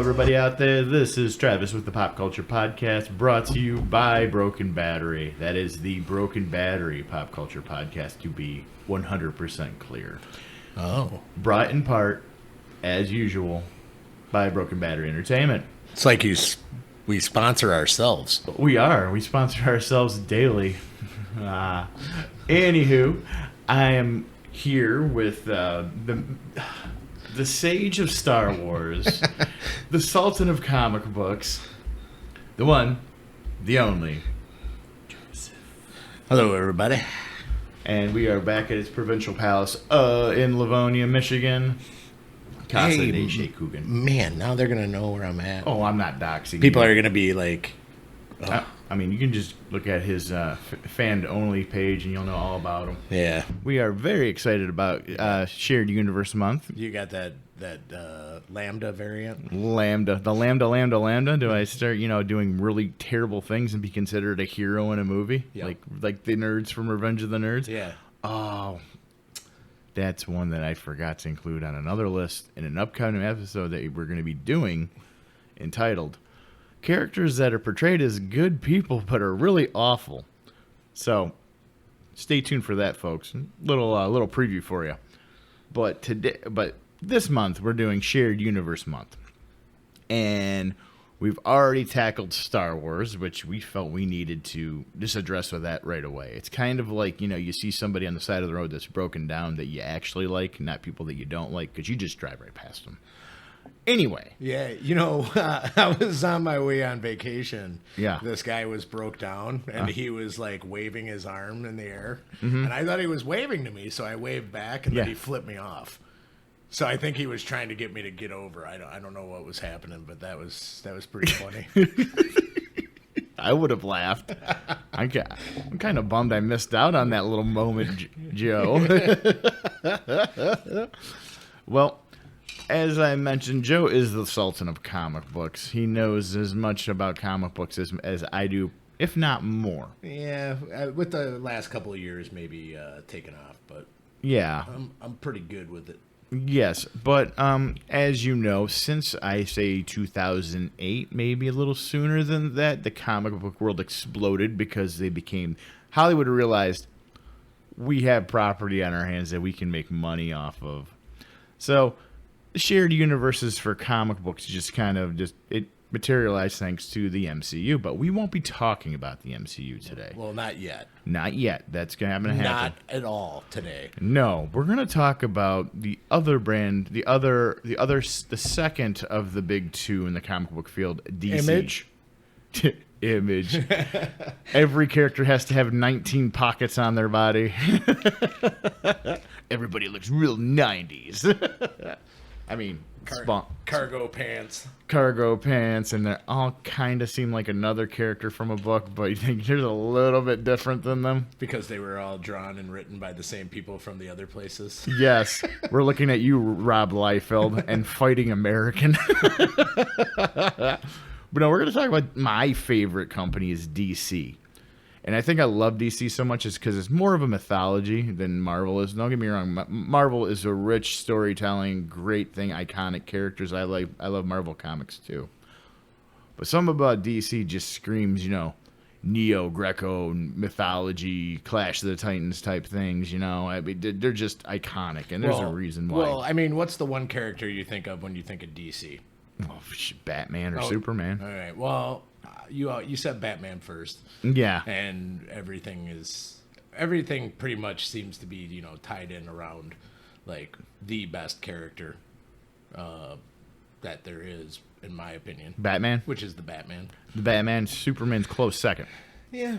everybody out there. This is Travis with the Pop Culture Podcast, brought to you by Broken Battery. That is the Broken Battery Pop Culture Podcast, to be 100% clear. Oh. Brought in part, as usual, by Broken Battery Entertainment. It's like we sponsor ourselves. We are. We sponsor ourselves daily. Anywho, I am here with the sage of Star Wars, the sultan of comic books, the one, the only, Joseph. Hello, everybody. And we are back at his provincial palace in Livonia, Michigan. Casa de Shea Coogan. Man, now they're going to know where I'm at. Oh, I'm not doxing People you. are going to be like... I mean, you can just look at his fan-only page and you'll know all about him. Yeah. We are very excited about Shared Universe Month. You got that Lambda variant? Lambda. The Lambda. Do I start, doing really terrible things and be considered a hero in a movie? Yep. Like the nerds from Revenge of the Nerds? Yeah. Oh, that's one that I forgot to include on another list in an upcoming episode that we're going to be doing, entitled Characters that are portrayed as good people but are really awful. So, stay tuned for that, folks. Little preview for you. But this month we're doing Shared Universe Month, and we've already tackled Star Wars, which we felt we needed to just address with that right away. It's kind of like, you see somebody on the side of the road that's broken down that you actually like, not people that you don't like, because you just drive right past them. Anyway. Yeah, I was on my way on vacation. Yeah. This guy was broke down, and he was, like, waving his arm in the air. Mm-hmm. And I thought he was waving to me, so I waved back, and then he flipped me off. So I think he was trying to get me to get over. I don't know what was happening, but that was pretty funny. I would have laughed. I'm kind of bummed I missed out on that little moment, Joe. Well, as I mentioned, Joe is the sultan of comic books. He knows as much about comic books as I do, if not more. Yeah, with the last couple of years maybe taken off, but yeah, I'm pretty good with it. Yes, but as you know, since I say 2008, maybe a little sooner than that, the comic book world exploded because Hollywood realized we have property on our hands that we can make money off of. So the shared universes for comic books it materialized thanks to the MCU, but we won't be talking about the MCU today. Well, not yet. Not yet. That's going to happen. Not at all today. No, we're going to talk about the other brand, the second of the big two in the comic book field, DC. Image. Image. Every character has to have 19 pockets on their body. Everybody looks real 90s. I mean, cargo pants. Cargo pants, and they all kind of seem like another character from a book, but you think there's a little bit different than them. Because they were all drawn and written by the same people from the other places. Yes. We're looking at you, Rob Liefeld, and Fighting American. But no, we're going to talk about my favorite company is DC. And I think I love DC so much is because it's more of a mythology than Marvel is. Don't get me wrong. Marvel is a rich storytelling, great thing, iconic characters. I love Marvel comics too. But something about DC just screams, Neo-Greco mythology, Clash of the Titans type things, I mean, they're just iconic, and there's a reason why. Well, I mean, what's the one character you think of when you think of DC? Oh, Batman or Superman. All right. Well, you said Batman first. Yeah. And everything pretty much seems to be, tied in around like the best character that there is, in my opinion. Batman? Which is the Batman. The Batman, Superman's close second. Yeah.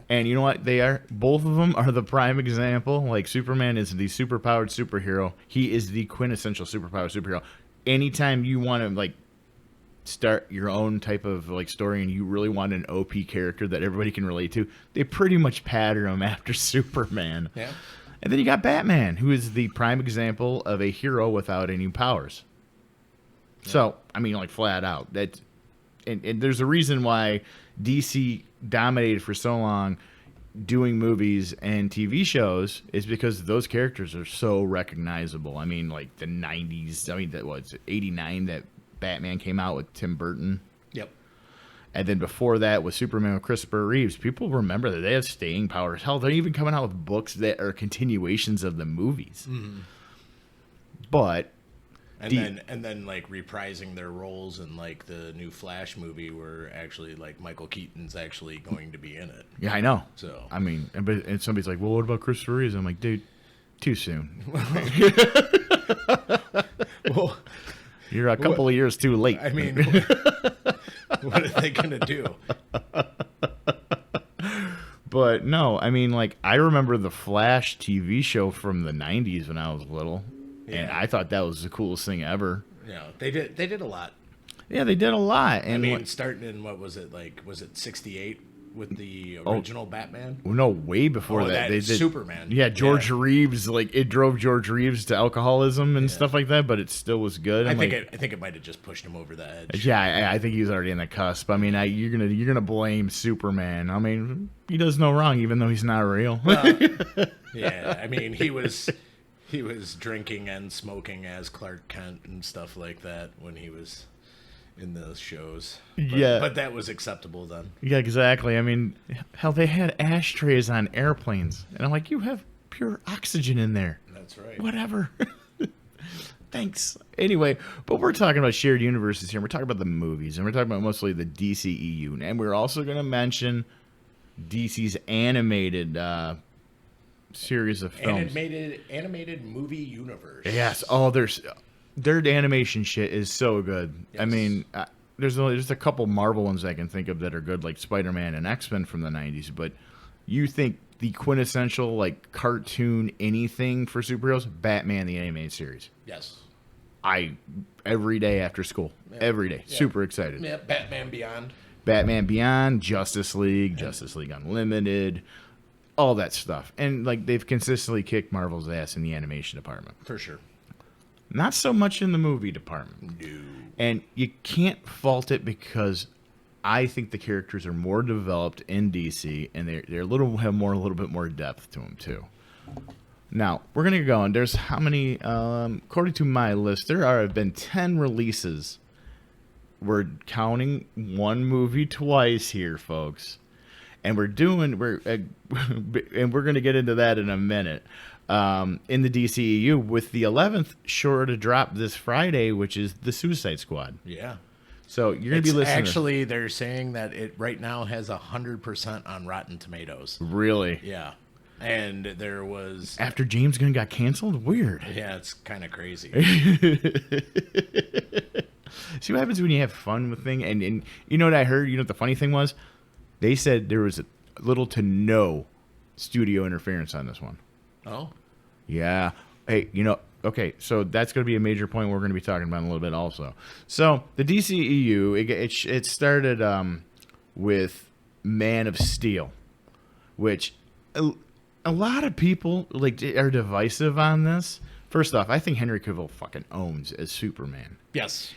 And you know what? Both of them are the prime example. Like, Superman is the superpowered superhero. He is the quintessential superpowered superhero. Anytime you want to, start your own type of story and you really want an OP character that everybody can relate to, they pretty much pattern him after Superman. Yeah. And then you got Batman, who is the prime example of a hero without any powers. Yeah. So, I mean, flat out. And there's a reason why DC dominated for so long doing movies and TV shows is because those characters are so recognizable. I mean, the 90s, that was 89 that Batman came out with Tim Burton. Yep. And then before that was Superman with Christopher Reeves. People remember that they have staying power. Hell, they're even coming out with books that are continuations of the movies. Mm-hmm. But and then like reprising their roles in like the new Flash movie, where actually like Michael Keaton's actually going to be in it. yeah, I know. So I mean, and somebody's like, "Well, what about Christopher Reeves?" I'm like, "Dude, too soon. well, You're a couple of years too late." I mean, what are they gonna do? But no, I mean, like, I remember the Flash TV show from the 90s when I was little. And Yeah. I thought that was the coolest thing ever. Yeah, they did a lot. Yeah, they did a lot. And I mean, like, starting in what was it like? Was it '68 with the original Batman? no, way before Oh, that. They did Superman. Yeah, George Yeah. Reeves, like, it drove George Reeves to alcoholism and stuff like that, but it still was good. I And, think like, it might have just pushed him over the edge. yeah, I think he was already in the cusp. I mean, you're gonna blame Superman. I mean, he does no wrong, even though he's not real. Yeah, I mean he was drinking and smoking as Clark Kent and stuff like that when he was in those shows. Yeah. but that was acceptable then. Yeah, exactly. I mean, hell, they had ashtrays on airplanes, and I'm like, you have pure oxygen in there. That's right. Whatever. Thanks. Anyway, but we're talking about shared universes here. We're talking about the movies, and we're talking about mostly the DCEU, and we're also going to mention DC's animated series of films. Animated movie universe. Yes. Oh, their animation shit is so good. I Yes. mean, there's just a couple Marvel ones I can think of that are good, like Spider-Man and X-Men from the 90s. But you think the quintessential, like, cartoon anything for superheroes? Batman, the animated series. Yes. Every day after school. Every day. Yeah. Super excited. Yeah, Batman Beyond. Batman Beyond, Justice League, Justice League Unlimited, all that stuff. And, like, they've consistently kicked Marvel's ass in the animation department. For sure. Not so much in the movie department. No. And you can't fault it because I think the characters are more developed in DC, and they're a little bit more depth to them too. Now we're gonna go on. There's how many? According to my list, there have been 10 releases. We're counting one movie twice here, folks, and we're gonna get into that in a minute. In the DCEU, with the 11th sure to drop this Friday, which is the Suicide Squad. Yeah. So you're gonna be listening. Actually, they're saying that it right now has 100% on Rotten Tomatoes. Really? Yeah. And there was After James Gunn got canceled? Weird. yeah, it's kind of crazy. See what happens when you have fun with things? And you know what I heard? You know what the funny thing was? They said there was little to no studio interference on this one. Oh. Yeah. Hey, okay, so that's going to be a major point we're going to be talking about in a little bit also. So the DCEU, it started with Man of Steel, which a lot of people are divisive on this. First off, I think Henry Cavill fucking owns as Superman. Yes.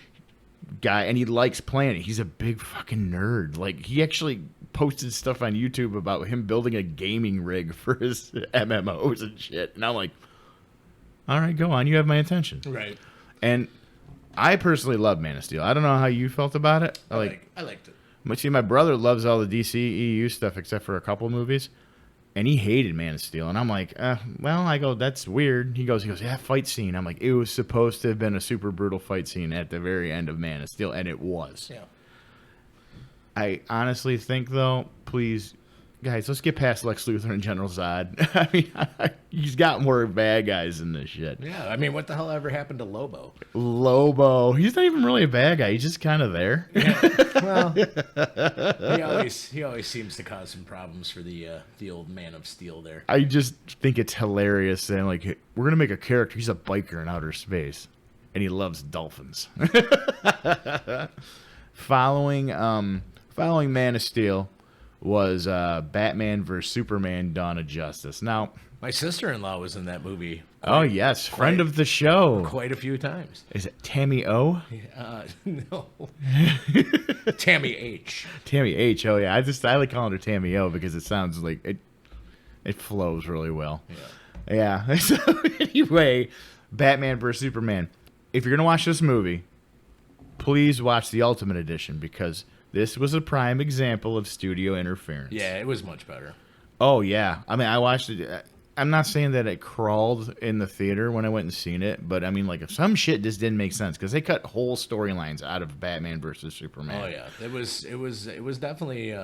Guy, and he likes playing it. He's a big fucking nerd. Like, he actually posted stuff on YouTube about him building a gaming rig for his MMOs and shit. And I'm like, all right, go on. You have my attention. Right. And I personally love Man of Steel. I don't know how you felt about it. I liked it. But see, my brother loves all the DCEU stuff except for a couple movies. And he hated Man of Steel. And I'm like, well, I go, that's weird. He goes, yeah, fight scene. I'm like, it was supposed to have been a super brutal fight scene at the very end of Man of Steel. And it was. Yeah. I honestly think, though, please, guys, let's get past Lex Luthor and General Zod. I mean, he's got more bad guys in this shit. Yeah. I mean, what the hell ever happened to Lobo? Lobo, he's not even really a bad guy. He's just kind of there. Well, he always seems to cause some problems for the old Man of Steel there. I just think it's hilarious saying, like, hey, we're going to make a character. He's a biker in outer space, and he loves dolphins. Following Man of Steel was Batman vs. Superman: Dawn of Justice. Now, My sister-in-law was in that movie. oh yes, friend of the show. Quite a few times. Is it Tammy O? No. Tammy H. Tammy H. Oh yeah, I like calling her Tammy O because it sounds like it flows really well. Yeah. So anyway, Batman vs. Superman. If you're gonna watch this movie, please watch the Ultimate Edition because this was a prime example of studio interference. Yeah, it was much better. Oh, yeah. I mean, I watched it. I'm not saying that it crawled in the theater when I went and seen it, but I mean, like, some shit just didn't make sense because they cut whole storylines out of Batman versus Superman. Oh yeah, it was definitely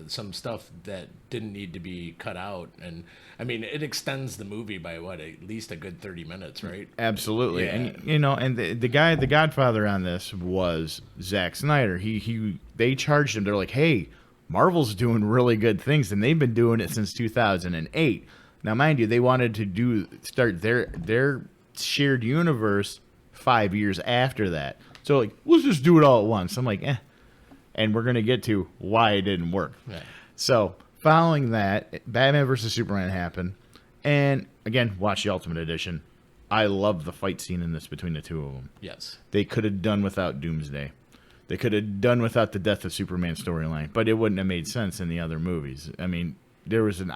some stuff that didn't need to be cut out, and I mean, it extends the movie by at least a good 30 minutes, right? Absolutely. Yeah. And and the guy, the Godfather on this was Zack Snyder. They charged him. They're like, "Hey, Marvel's doing really good things, and they've been doing it since 2008." Now, mind you, they wanted to start their shared universe 5 years after that. So, like, let's just do it all at once. I'm like, eh. And we're going to get to why it didn't work. Right. So, following that, Batman vs. Superman happened. And, again, watch the Ultimate Edition. I love the fight scene in this between the two of them. Yes. They could have done without Doomsday. They could have done without the Death of Superman storyline. But it wouldn't have made sense in the other movies. I mean, there was an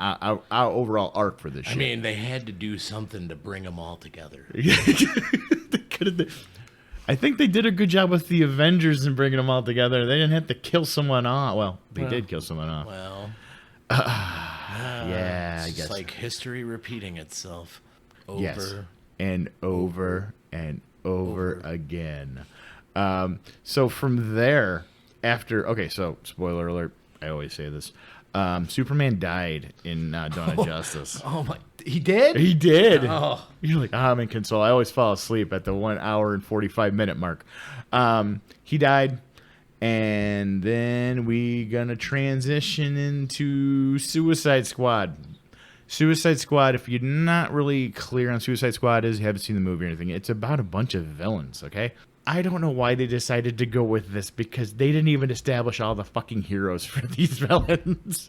overall arc for this shit. I mean, they had to do something to bring them all together. They could have. I think they did a good job with the Avengers in bringing them all together. They didn't have to kill someone off. Well, they did kill someone off. Well, yeah, I it's guess. like history repeating itself over. Yes, and over and over again. So from there, so spoiler alert. I always say this. Superman died in Dawn of Justice. Oh my! He did. He did. Oh. You're like, I'm in console. I always fall asleep at the 1 hour and 45-minute mark. He died, and then we gonna transition into Suicide Squad. Suicide Squad, if you're not really clear on Suicide Squad, you haven't seen the movie or anything, it's about a bunch of villains, okay? I don't know why they decided to go with this because they didn't even establish all the fucking heroes for these villains.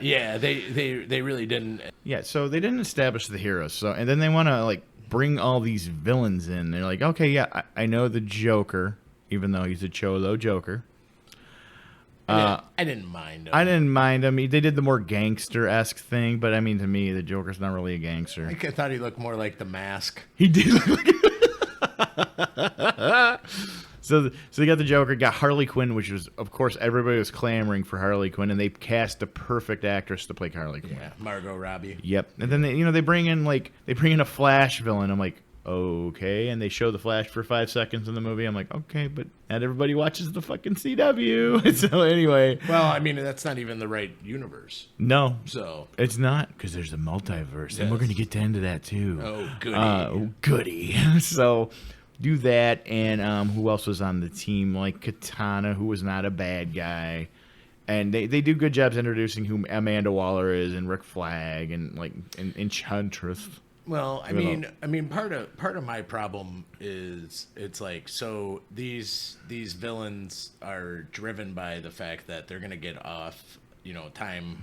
Yeah, they really didn't. Yeah, so they didn't establish the heroes. So and then they want to like bring all these villains in. They're like, okay, yeah, I know the Joker, even though he's a Cholo Joker. I didn't mind him. I didn't mind him. They did the more gangster-esque thing, but I mean, to me, the Joker's not really a gangster. I thought he looked more like the Mask. He did look like So they got the Joker, got Harley Quinn, which was, of course, everybody was clamoring for Harley Quinn, and they cast the perfect actress to play Harley Quinn. Yeah, Margot Robbie. Yep. And then they bring in a Flash villain. I'm like, okay, and they show the Flash for 5 seconds in the movie. I'm like, okay, but not everybody watches the fucking CW. So anyway, Well, I mean, that's not even the right universe. no, So, it's not because there's a multiverse, and we're Yes. going to get into that too. oh goody. Goody. So do that, and who else was on the team? Like Katana, who was not a bad guy. And they do good jobs introducing who Amanda Waller is, and Rick Flag, and like Enchantress. Well, I mean, part of my problem is it's like, so these villains are driven by the fact that they're gonna get off, time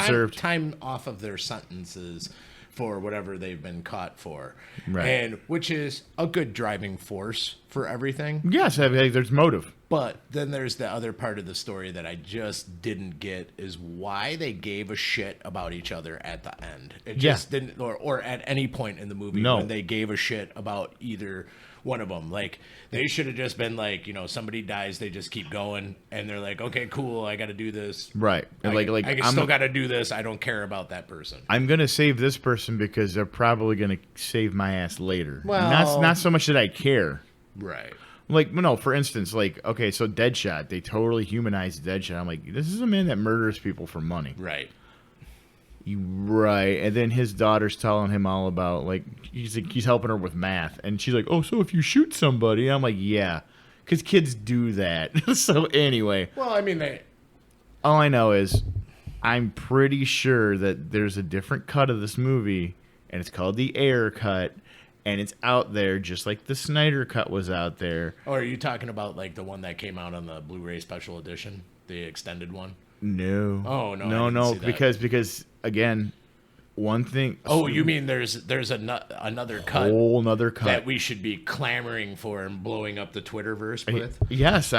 served. time off of their sentences for whatever they've been caught for, Right. and which is a good driving force for everything. Yes, there's motive. But then there's the other part of the story that I just didn't get is why they gave a shit about each other at the end. It just didn't, or at any point in the movie No. when they gave a shit about either one of them. Like, they should have just been like, somebody dies, they just keep going, and they're like, okay, cool, I got to do this. Right. And I still got to do this. I don't care about that person. I'm gonna save this person because they're probably gonna save my ass later. Well- not so much that I care. Right. Like, no, for instance, like, okay, so Deadshot, they totally humanized Deadshot. I'm like, this is a man that murders people for money. Right. Right. And then his daughter's telling him all about, like, he's helping her with math. And she's like, oh, so if you shoot somebody, I'm like, yeah, because kids do that. So anyway, Well, I mean, all I know is I'm pretty sure that there's a different cut of this movie, and it's called the Ayer cut. And it's out there just like the Snyder cut was out there. Oh, are you talking about like the one that came out on the Blu-ray special edition, the extended one? No. Oh, no, I didn't see that. because again, one thing. Oh, you mean there's another cut whole another cut that we should be clamoring for and blowing up the Twitterverse with? Yes,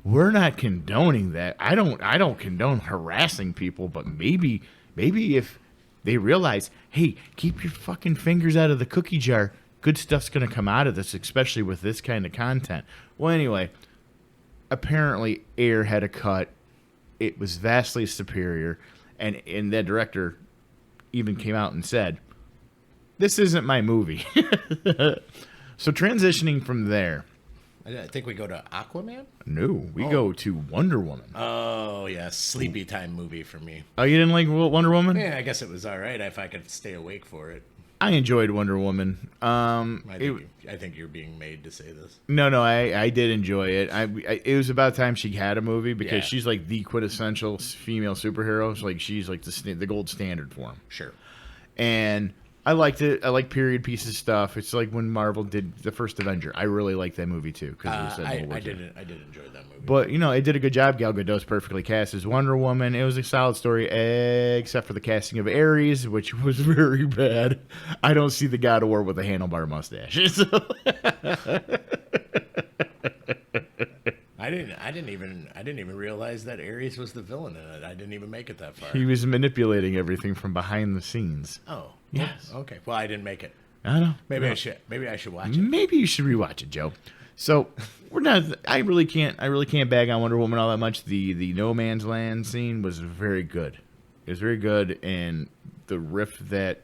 we're not condoning that. I don't condone harassing people, but maybe if they realize, hey, keep your fucking fingers out of the cookie jar. good stuff's going to come out of this, especially with this kind of content. Well, anyway, apparently Air had a cut. It was vastly superior. And that director even came out and said, this isn't my movie. So transitioning from there. I think we go to Aquaman? No, we go to Wonder Woman. Oh, yeah. Sleepy time movie for me. Oh, you didn't like Wonder Woman? Yeah, I guess it was all right if I could stay awake for it. I enjoyed Wonder Woman. I think you're being made to say this. No, I did enjoy it. It was about time she had a movie because Yeah. she's like the quintessential female superhero. So, like she's like the gold standard for them. Sure. And I liked it. I like period pieces stuff. It's like when Marvel did the first Avenger. I really liked that movie too because I did enjoy that movie. But it did a good job. Gal Gadot's perfectly cast as Wonder Woman. It was a solid story, except for the casting of Ares, which was very bad. I don't see the God of War with a handlebar mustache. So. I didn't even realize that Ares was the villain in it. I didn't even make it that far. He was manipulating everything from behind the scenes. Oh, yes. Okay. Well, I didn't make it. I know. Maybe I should watch it. Maybe you should rewatch it, Joe. So we're not. I really can't bag on Wonder Woman all that much. The No Man's Land scene was very good. It was very good, and the riff that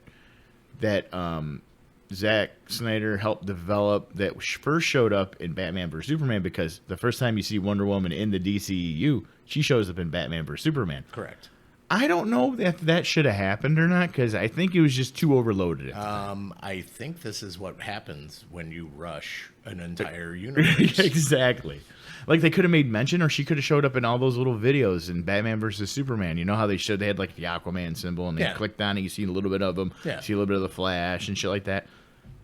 Zack Snyder helped develop that first showed up in Batman vs Superman, because the first time you see Wonder Woman in the DCEU, she shows up in Batman vs Superman. Correct. I don't know if that should have happened or not, because I think it was just too overloaded. I think this is what happens when you rush an entire universe. Exactly. Like they could have made mention, or she could have showed up in all those little videos in Batman versus Superman. You know how they had like the Aquaman symbol, and they clicked on it, you see a little bit of them, see a little bit of the Flash and shit like that.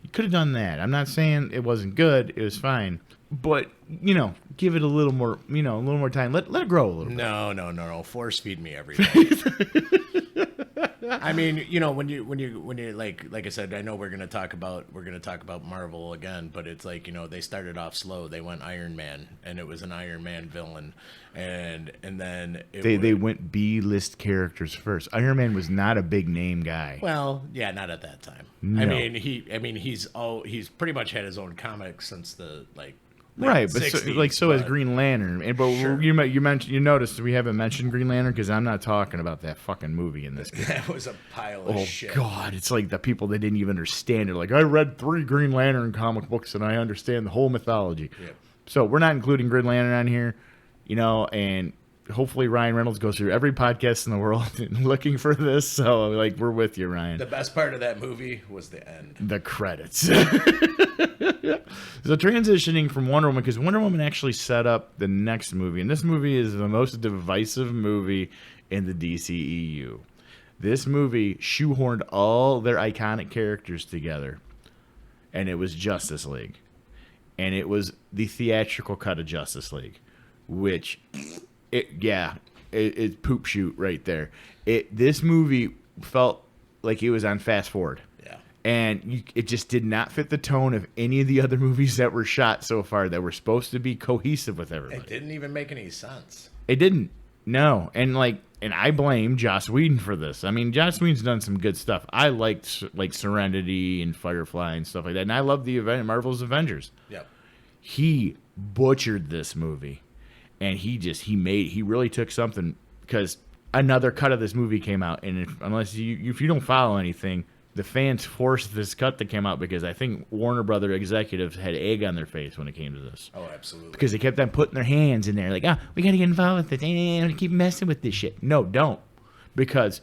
You could have done that. I'm not saying it wasn't good. It was fine. But, give it a little more, a little more time. Let it grow a little bit. No. Force feed me everything. I mean, when you like I said, I know we're gonna talk about Marvel again, but it's like, they started off slow. They went Iron Man, and it was an Iron Man villain, and then they went B-list characters first. Iron Man was not a big name guy. Well, yeah, not at that time. No. He's pretty much had his own comics since the right, but 60s, so has Green Lantern. But Sure. you noticed we haven't mentioned Green Lantern because I'm not talking about that fucking movie in this case. That was a pile of shit. Oh God, it's like the people that didn't even understand it. Like, I read 3 Green Lantern comic books and I understand the whole mythology. Yep. So we're not including Green Lantern on here, and hopefully Ryan Reynolds goes through every podcast in the world looking for this. So we're with you, Ryan. The best part of that movie was the end. The credits. So transitioning from Wonder Woman, because Wonder Woman actually set up the next movie, and this movie is the most divisive movie in the DCEU. This movie shoehorned all their iconic characters together, and it was Justice League. And it was the theatrical cut of Justice League, which, it's poop shoot right there. This movie felt like it was on fast forward. Yeah. And it just did not fit the tone of any of the other movies that were shot so far that were supposed to be cohesive with everybody. It didn't even make any sense. It didn't. No. And I blame Joss Whedon for this. I mean, Joss Whedon's done some good stuff. I liked Serenity and Firefly and stuff like that. And I love the Marvel's Avengers. Yep. He butchered this movie. And he really took something, because another cut of this movie came out. And if you don't follow anything, the fans forced this cut to come out because I think Warner Brother executives had egg on their face when it came to this. Oh, absolutely. Because they kept on putting their hands in there like, we got to get involved with this. And keep messing with this shit. No, don't. Because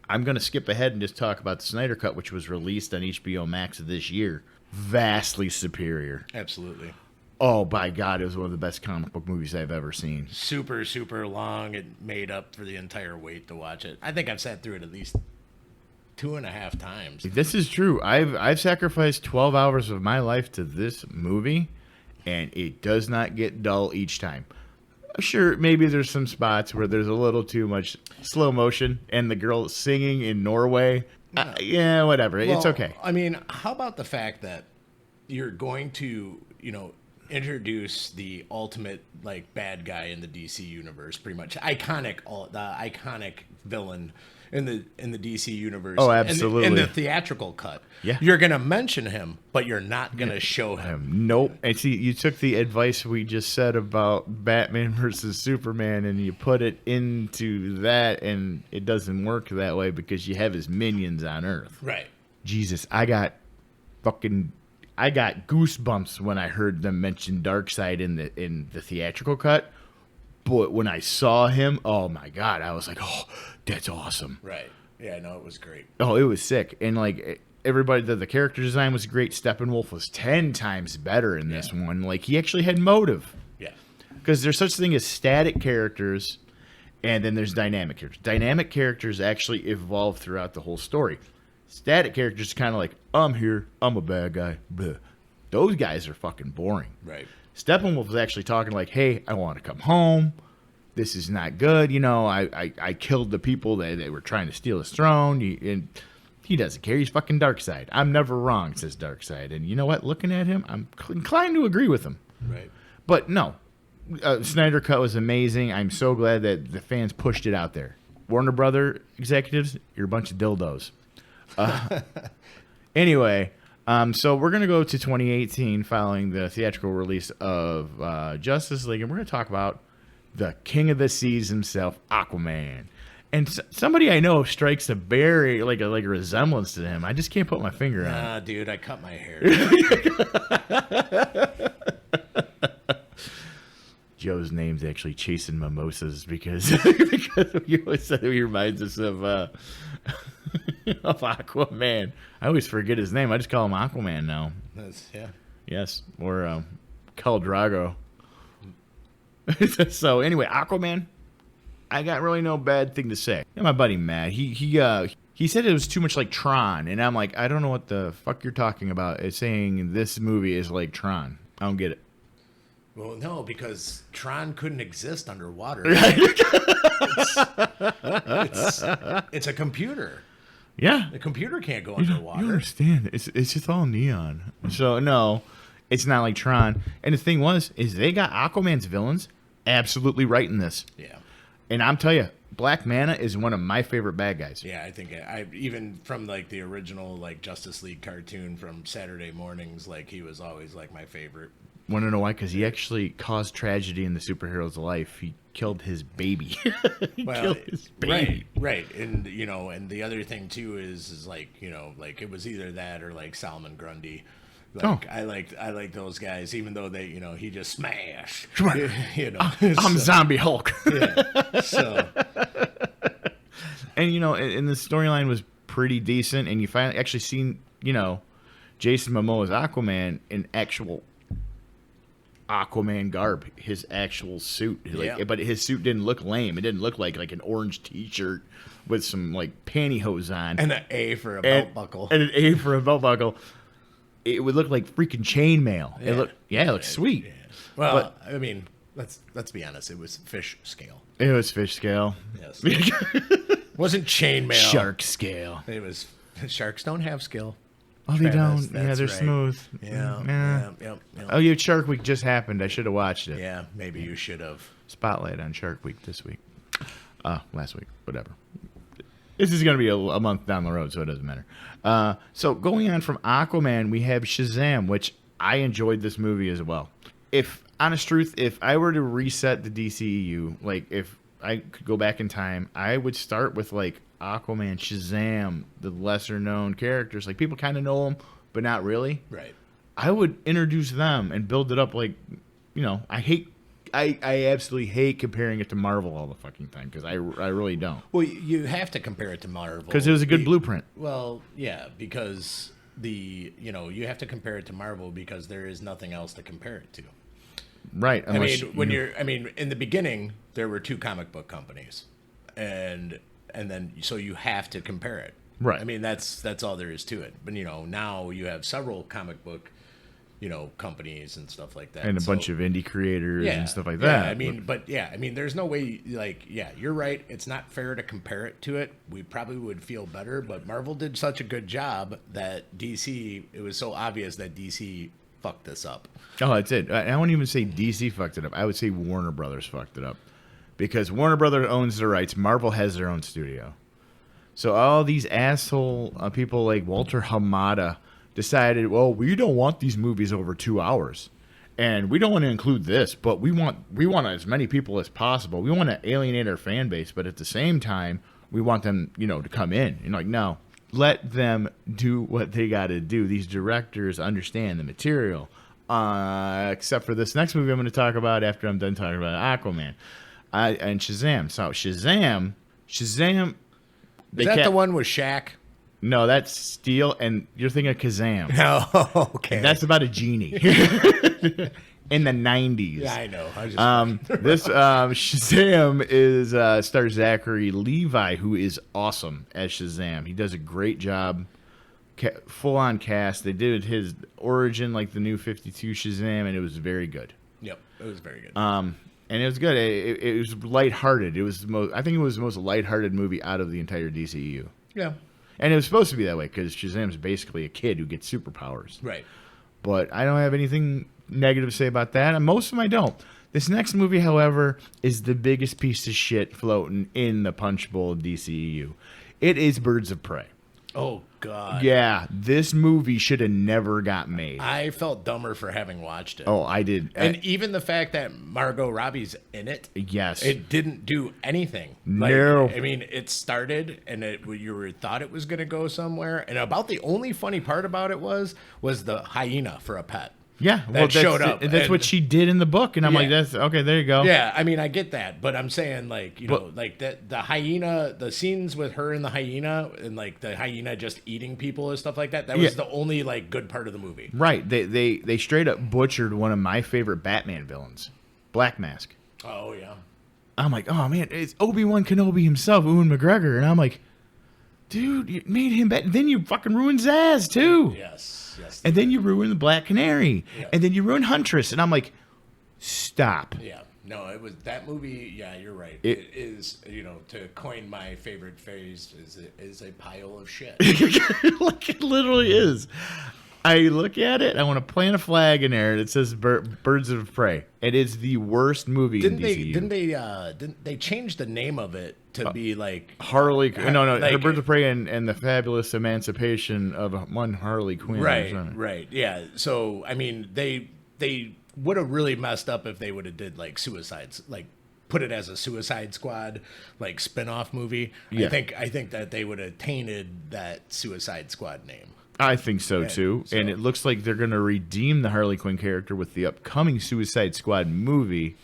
I'm going to skip ahead and just talk about the Snyder Cut, which was released on HBO Max this year. Vastly superior. Absolutely. Oh, by God, it was one of the best comic book movies I've ever seen. Super, super long. It made up for the entire wait to watch it. I think I've sat through it at least 2.5 times. This is true. I've sacrificed 12 hours of my life to this movie, and it does not get dull each time. Sure, maybe there's some spots where there's a little too much slow motion, and the girl singing in Norway. Yeah. Whatever. It's okay. I mean, how about the fact that you're going to, introduce the ultimate like bad guy in the DC universe, pretty much the iconic villain in the DC universe. Oh, absolutely. In the theatrical cut, Yeah. you're gonna mention him, but you're not gonna show him. Nope. And see, you took the advice we just said about Batman versus Superman, and you put it into that, and it doesn't work that way because you have his minions on Earth. Right. Jesus, I got goosebumps when I heard them mention Darkseid in the theatrical cut. But when I saw him, oh my God, I was like, oh, that's awesome. Right. Yeah. No, it was great. Oh, it was sick. And like everybody, the character design was great. Steppenwolf was 10 times better in this one. Like he actually had motive. Yeah. Because there's such thing as static characters, and then there's dynamic characters. Dynamic characters actually evolve throughout the whole story. Static characters kind of like, I'm here, I'm a bad guy. Bleh. Those guys are fucking boring. Right. Steppenwolf was actually talking like, hey, I want to come home. This is not good. You know, I killed the people that were trying to steal his throne. And he doesn't care. He's fucking Darkseid. I'm never wrong, says Darkseid. And you know what? Looking at him, I'm inclined to agree with him. Right. But no, Snyder Cut was amazing. I'm so glad that the fans pushed it out there. Warner Brother executives, you're a bunch of dildos. Anyway, so we're going to go to 2018 following the theatrical release of Justice League, and we're going to talk about the King of the Seas himself, Aquaman. And somebody I know strikes a very like a resemblance to him. I just can't put my finger on it. Nah, dude, I cut my hair. Joe's name's actually Chasing Mimosas because you always said he reminds us of Aquaman. I always forget his name. I just call him Aquaman now. Yeah. Yes, or Khal Drago. So anyway, Aquaman. I got really no bad thing to say. Yeah, my buddy Matt, he said it was too much like Tron, and I'm like, I don't know what the fuck you're talking about. It's saying this movie is like Tron. I don't get it. Well, no, because Tron couldn't exist underwater. It's a computer. Yeah, The computer can't go you underwater. understand? It's just all neon. So no, it's not like Tron. And the thing is they got Aquaman's villains absolutely right in this. Yeah. And I'm telling you, Black Manta is one of my favorite bad guys. Yeah, I think I even from like the original like Justice League cartoon from Saturday mornings, like he was always like my favorite. Want to know why? Because he actually caused tragedy in the superhero's life. He killed his baby. Killed his baby. Right, and you know, and the other thing too is like you know, like it was either that or like Salman Grundy. Like, I like those guys, even though they, you know, he just smash. Come on. You know, I'm Zombie Hulk. yeah. So, and you know, and the storyline was pretty decent. And you finally actually seen, you know, Jason Momoa's Aquaman in actual Aquaman garb, his actual suit. Like, Yeah. But his suit didn't look lame. It didn't look like an orange T-shirt with some like pantyhose on and an A for a belt buckle. and an A for a belt buckle. It would look like freaking chainmail. It looked sweet. Yeah. Well, I mean, let's be honest. It was fish scale. It was fish scale. Yes. Wasn't chainmail. Shark scale. It was. Sharks don't have skill. Oh, they Travis, don't. Yeah, that's they're right. smooth. Yeah. Oh, yeah, Shark Week just happened. I should have watched it. Yeah, maybe you should have. Spotlight on Shark Week this week. Last week. Whatever. This is going to be a month down the road, so it doesn't matter. So going on from Aquaman, we have Shazam, which I enjoyed this movie as well. If, honest truth, if I were to reset the DCEU, like if I could go back in time, I would start with like Aquaman, Shazam, the lesser known characters. Like people kind of know them, but not really. Right. I would introduce them and build it up like, you know, I absolutely hate comparing it to Marvel all the fucking time because I really don't. Well, you have to compare it to Marvel Because it was a good blueprint. Well, yeah, because you have to compare it to Marvel because there is nothing else to compare it to. Right. I mean, in the beginning there were two comic book companies, and then so you have to compare it. Right. I mean, that's all there is to it. But now you have several comic book, companies and stuff like that, and a bunch of indie creators and stuff like that. I mean, there's no way. You're right. It's not fair to compare it to it. We probably would feel better, but Marvel did such a good job that DC. It was so obvious that DC fucked this up. Oh, that's it. I wouldn't even say DC fucked it up. I would say Warner Brothers fucked it up. Because Warner Brothers owns the rights. Marvel has their own studio. So all these asshole people like Walter Hamada decided, well, we don't want these movies over 2 hours. And we don't want to include this, but we want as many people as possible. We want to alienate our fan base, but at the same time, we want them, to come in. And like, no, let them do what they got to do. These directors understand the material. Except for this next movie I'm going to talk about after I'm done talking about Aquaman and Shazam. So Shazam. Is that the one with Shaq? No, that's Steel, and you're thinking of Kazam. Oh, okay. That's about a genie in the 90s. Yeah, I know. This Shazam is stars Zachary Levi, who is awesome as Shazam. He does a great job. Full-on cast. They did his origin like the New 52 Shazam, and it was very good. Yep, it was very good. And it was good. It was lighthearted. I think it was the most lighthearted movie out of the entire DCEU. Yeah. And it was supposed to be that way because Shazam's basically a kid who gets superpowers. Right. But I don't have anything negative to say about that, and most of them I don't. This next movie, however, is the biggest piece of shit floating in the punch bowl of DCEU. It is Birds of Prey. Oh, God. Yeah, this movie should have never got made. I felt dumber for having watched it. Oh, I did. And even the fact that Margot Robbie's in it. Yes. It didn't do anything. No. I mean, it started and you thought it was going to go somewhere. And about the only funny part about it was the hyena for a pet. Yeah, that showed up. That's what she did in the book, and I'm like, that's okay. There you go. Yeah, I mean, I get that, but I'm saying like the hyena, the scenes with her and the hyena, and like the hyena just eating people and stuff like that. That was the only like good part of the movie. Right. They straight up butchered one of my favorite Batman villains, Black Mask. Oh yeah. I'm like, oh man, it's Obi-Wan Kenobi himself, Ewan McGregor, and I'm like, dude, you made him bad. Then you fucking ruined Zaz too. Yes. And then you ruin the Black Canary. Yeah. And then you ruin Huntress. And I'm like, stop. Yeah. No, it was that movie. Yeah, you're right. It is, to coin my favorite phrase, is a pile of shit. Like it literally is. I look at it, I want to plant a flag in there that says Birds of Prey. It is the worst movie in DCU. Didn't they change the name of it to be like Harley? No, like, Birds of Prey and the Fabulous Emancipation of one Harley Quinn. Right. Yeah. So I mean, they would have really messed up if they would have did like Suicides, like put it as a Suicide Squad like spin-off movie. Yeah. I think that they would have tainted that Suicide Squad name. I think so too. And it looks like they're going to redeem the Harley Quinn character with the upcoming Suicide Squad movie.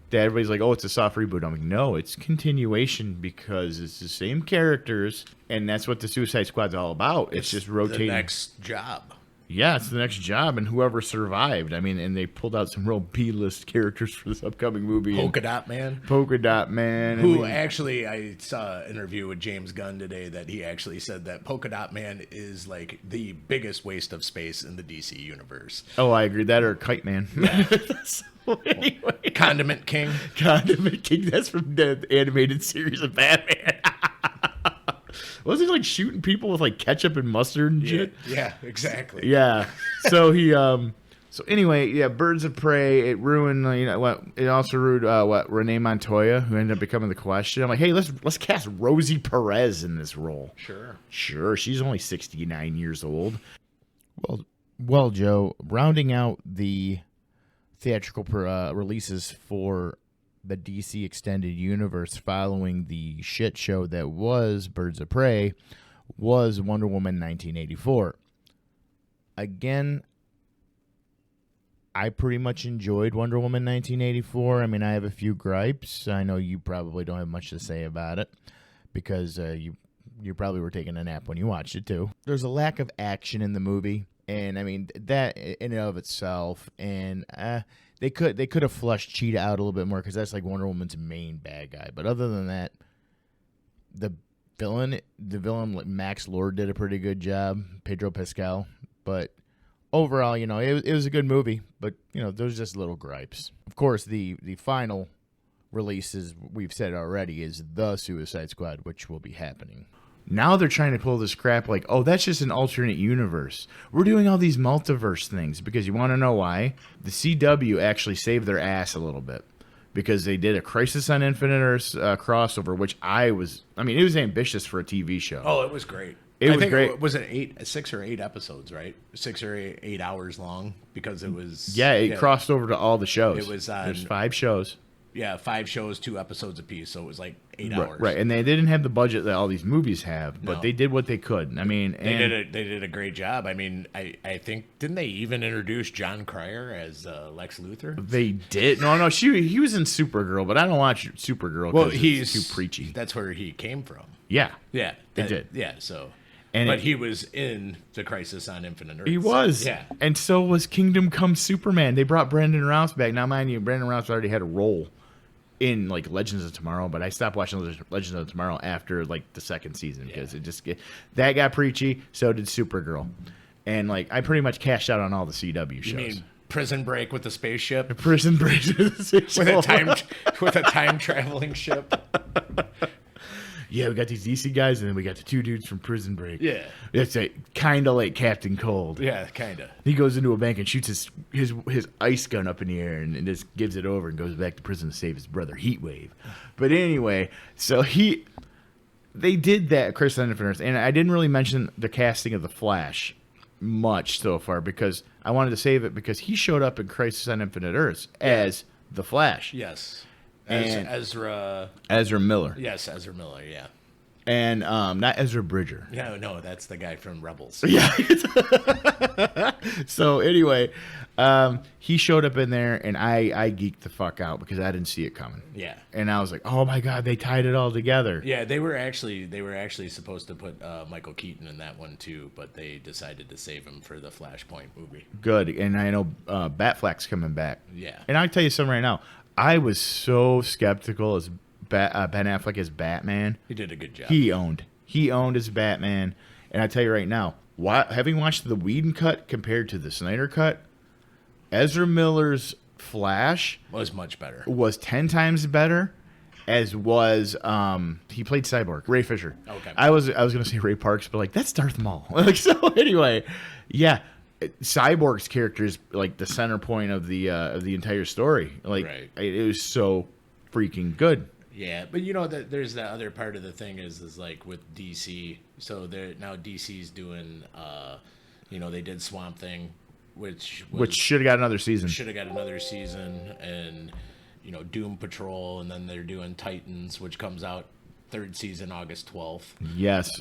That everybody's like, oh, it's a soft reboot. I'm like, no, it's continuation because it's the same characters, and that's what the Suicide Squad's all about. It's just rotating. The next job. Yeah, it's the next job, and whoever survived. I mean, and they pulled out some real B-list characters for this upcoming movie. Polka Dot Man. Who actually, I saw an interview with James Gunn today that he actually said that Polka Dot Man is like the biggest waste of space in the DC universe. Oh, I agree. That or Kite Man. Yeah. So anyway. Condiment King. Condiment King. That's from the animated series of Batman. Was he like shooting people with like ketchup and mustard and shit? Yeah, exactly. Yeah. So he so anyway, yeah, Birds of Prey, it ruined it also ruined Renee Montoya, who ended up becoming the Question. I'm like, hey, let's cast Rosie Perez in this role. Sure, she's only 69 years old. Well, Joe, rounding out the theatrical releases for the DC Extended Universe following the shit show that was Birds of Prey was Wonder Woman 1984. Again, I pretty much enjoyed Wonder Woman 1984. I mean, I have a few gripes. I know you probably don't have much to say about it because you probably were taking a nap when you watched it too. There's a lack of action in the movie, and I mean that in and of itself, and They could have flushed Cheetah out a little bit more because that's like Wonder Woman's main bad guy. But other than that, the villain Max Lord did a pretty good job, Pedro Pascal. But overall, it was a good movie. But there's just little gripes. Of course, the final release, as we've said already, is the Suicide Squad, which will be happening. Now they're trying to pull this crap like, oh, that's just an alternate universe. We're doing all these multiverse things because you want to know why? The CW actually saved their ass a little bit because they did a Crisis on Infinite Earths crossover, which it was ambitious for a TV show. Oh, it was great. It was think great. Was it 6 or 8 episodes, right? 6 or 8 hours long because it was. Yeah, it crossed over to all the shows. It was There's 5 shows. Yeah, 5 shows, 2 episodes apiece, so it was like 8 Right, hours. right, and they didn't have the budget that all these movies have, but No. they did what they could. I mean, They did a great job. I mean, I think didn't they even introduce John Cryer as Lex Luthor? they did. No, he was in Supergirl, but I don't watch Supergirl. Well, 'cause he's it's too preachy. That's where he came from. Yeah, Yeah, They did. Yeah, so. And But it- he was in the Crisis on Infinite Earths. he was. Yeah. And so was Kingdom Come Superman. They brought Brandon Routh back. Now, mind you, Brandon Routh already had a role in like Legends of Tomorrow, but I stopped watching Legends of Tomorrow after like the second season because that got preachy. So did Supergirl, and like I pretty much cashed out on all the CW shows. You mean Prison Break with the spaceship? Prison Break With a time traveling ship? Yeah, we got these DC guys, and then we got the 2 dudes from Prison Break. Yeah. It's kind of like Captain Cold. Yeah, kind of. He goes into a bank and shoots his ice gun up in the air and just gives it over and goes back to prison to save his brother Heatwave. But anyway, so they did that, Chris on Infinite Earths, and I didn't really mention the casting of the Flash much so far because I wanted to save it because he showed up in Crisis on Infinite Earths as the Flash. Yes. And- Ezra. Ezra Miller. Yes, Ezra Miller, yeah. And not Ezra Bridger. No, that's the guy from Rebels. Yeah. So anyway, he showed up in there, and I geeked the fuck out because I didn't see it coming. Yeah. And I was like, oh my god, they tied it all together. Yeah, they were actually supposed to put Michael Keaton in that one too, but they decided to save him for the Flashpoint movie. Good. And I know Batfleck's coming back. Yeah. And I'll tell you something right now. I was so skeptical as Ben Affleck as Batman. He did a good job. He owned as Batman. And I tell you right now, having watched the Whedon cut compared to the Snyder cut, Ezra Miller's Flash was much better. was 10 times better, as was he played Cyborg, Ray Fisher. Okay. I was gonna say Ray Parks, but like that's Darth Maul. Like, so anyway, yeah. Cyborg's character is like the center point of the entire story. Like Right. it was so freaking good. Yeah, but there's the other part of the thing is like with DC. So now DC's doing, they did Swamp Thing, which Should have got another season. should have got another season, and Doom Patrol, and then they're doing Titans, which comes out 3rd season August 12th. Yes.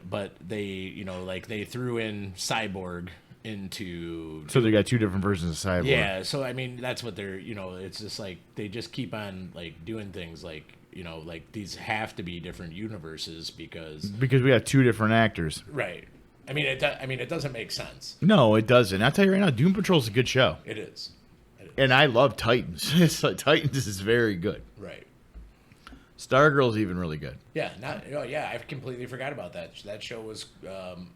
But they they threw in Cyborg into. So they got 2 different versions of Cyborg. Yeah, so I mean that's what they're it's just like they just keep on like doing things like like these have to be different universes because Because we got 2 different actors. right. I mean it doesn't make sense. No, it doesn't. I'll tell you right now, Doom Patrol's a good show. It is. And I love Titans. Titans is very good. Right. Stargirl's even really good. Yeah, I completely forgot about that. That show was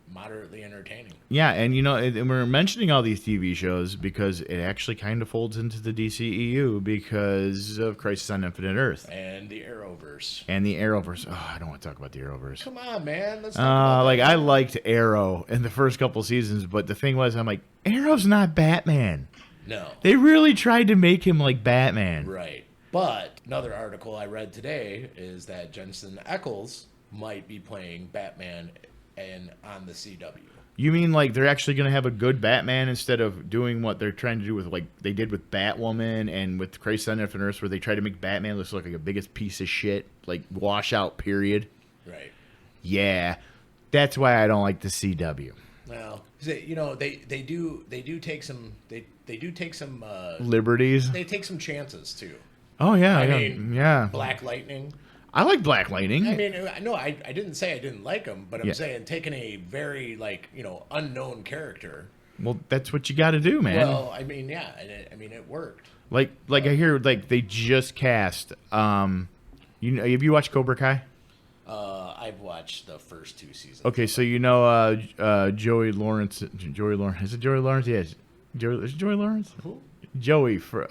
moderately entertaining. Yeah, and and we're mentioning all these TV shows because it actually kind of folds into the DCEU because of Crisis on Infinite Earth And the Arrowverse. and the Arrowverse. Oh, I don't want to talk about the Arrowverse. Come on, man. Let's talk about Like that. I liked Arrow in the first couple seasons, but the thing was, I'm like, Arrow's not Batman. No. They really tried to make him like Batman. Right. But another article I read today is that Jensen Ackles might be playing Batman on the CW. You mean like they're actually going to have a good Batman instead of doing what they're trying to do with like they did with Batwoman and with Crisis on Infinite Earths, where they try to make Batman look like a biggest piece of shit, like washout period. Right. Yeah, that's why I don't like the CW. Well, they do take some Liberties. they take some chances too. Oh yeah, I yeah, mean, yeah. Black Lightning. I like Black Lightning. I mean, no, I didn't say I didn't like him, but I'm Yeah. saying taking a very unknown character. Well, that's what you got to do, man. Well, I mean, yeah, and it worked. like I hear like they just cast. Have you watched Cobra Kai? I've watched the first 2 seasons. Okay, so Joey Lawrence. Is it Joey Lawrence? Yes. Is it Joey Lawrence? Who? Joey for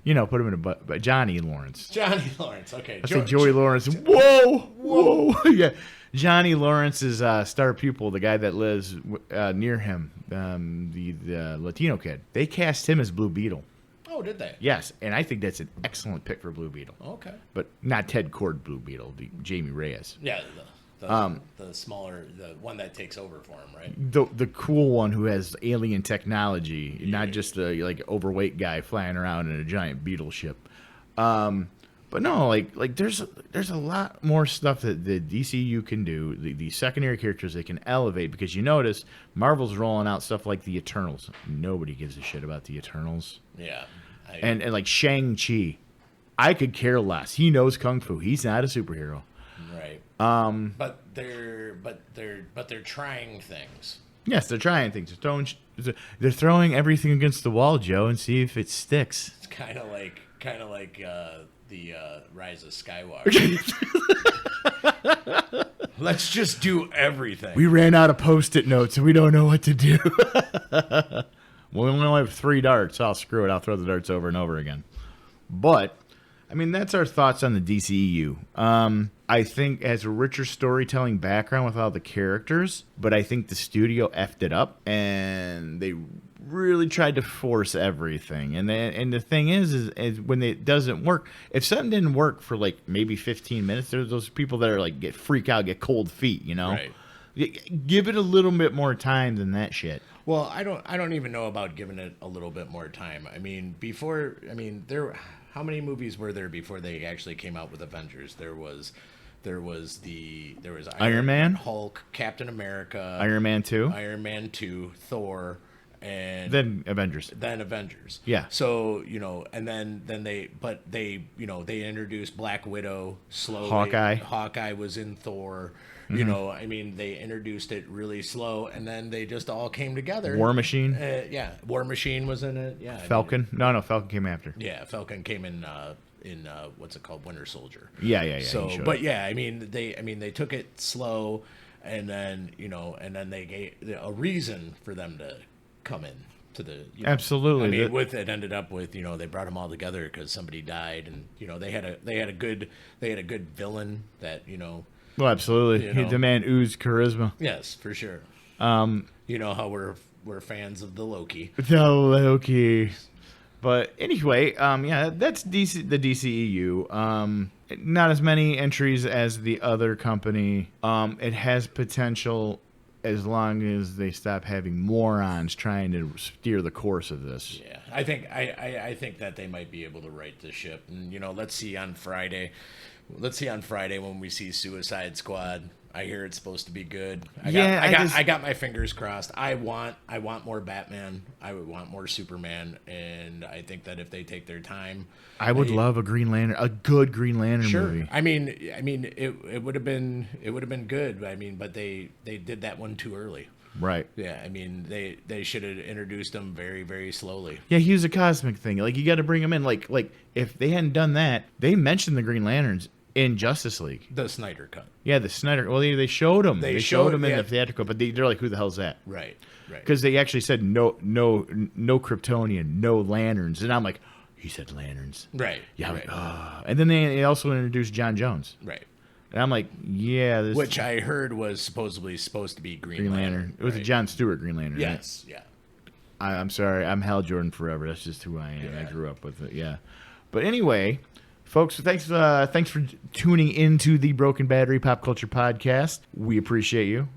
You know, put him in a but Johnny Lawrence. Johnny Lawrence. Okay. I say Joey Lawrence. Whoa. Yeah. Johnny Lawrence is star pupil, the guy that lives near him, the Latino kid. They cast him as Blue Beetle. Oh, did they? Yes, and I think that's an excellent pick for Blue Beetle. Okay. But not Ted Kord Blue Beetle, the Jamie Reyes. Yeah, the smaller, the one that takes over for him, right? The cool one who has alien technology, not just a like overweight guy flying around in a giant beetle ship. But no, like there's a lot more stuff that the DCU can do. The secondary characters they can elevate, because you notice Marvel's rolling out stuff like the Eternals. Nobody gives a shit about the Eternals. Yeah. And like Shang-Chi, I could care less. He knows kung fu. He's not a superhero. Right. But they're trying things. Yes, they're trying things. They're throwing everything against the wall, Joe, and see if it sticks. It's kind of like the Rise of Skywalker. Let's just do everything. We ran out of Post-it notes, and we don't know what to do. Well, we only have 3 darts. I'll screw it. I'll throw the darts over and over again. But, I mean, that's our thoughts on the DCEU. I think it has a richer storytelling background with all the characters, but I think the studio effed it up, and they really tried to force everything. And the thing is when it doesn't work, if something didn't work for like maybe 15 minutes, there's those people that are like freak out, get cold feet, you know? Right. Give it a little bit more time than that shit. Well, I don't even know about giving it a little bit more time. I mean, how many movies were there before they actually came out with Avengers? There was Iron Man, Hulk, Captain America, Iron Man 2, Thor, and then Avengers. Yeah. So, and then they introduced Black Widow slowly. Hawkeye was in Thor. Mm-hmm. I mean, they introduced it really slow, and then they just all came together. War Machine. Yeah, War Machine was in it. Yeah. Falcon. No, Falcon came after. Yeah, Falcon came in what's it called, Winter Soldier. Yeah. So, but yeah, I mean, they took it slow, and then they gave a reason for them to come in to the. Absolutely. I mean, it ended up with they brought them all together because somebody died, and they had a good villain that. Well, absolutely. The man oozed charisma. Yes, for sure. You know how we're fans of the Loki. The Loki. But anyway, that's the DCEU. Not as many entries as the other company. It has potential as long as they stop having morons trying to steer the course of this. Yeah, I think that they might be able to right the ship. And let's see on Friday. When we see Suicide Squad. I hear it's supposed to be good. I got my fingers crossed. I want more Batman. I would want more Superman, and I think that if they take their time, I would love a good Green Lantern movie. I mean, it would have been good. I mean, but they did that one too early. Right. Yeah, I mean, they should have introduced him very, very slowly. Yeah, he was a cosmic thing. Like, you got to bring him in. Like if they hadn't done that, they mentioned the Green Lanterns in Justice League. The Snyder Cut. Yeah, the Snyder. Well, they showed him. They showed him in yeah. the theatrical, but they're like, who the hell's that? Right. Because they actually said no Kryptonian, no lanterns, and I'm like, he said lanterns. Right. Yeah. Right. And then they also introduced John Jones. Right. And I'm like, yeah, which I heard was supposed to be Green Lantern. It was a John Stewart Green Lantern. Yes. Right? Yeah. I'm sorry. I'm Hal Jordan forever. That's just who I am. Yeah. I grew up with it. Yeah. But anyway, folks, thanks for tuning into the Broken Battery Pop Culture Podcast. We appreciate you.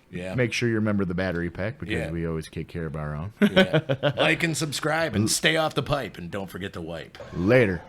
Yeah. Make sure you remember the battery pack, because we always take care of our own. Yeah. Like and subscribe and stay off the pipe, and don't forget to wipe. Later.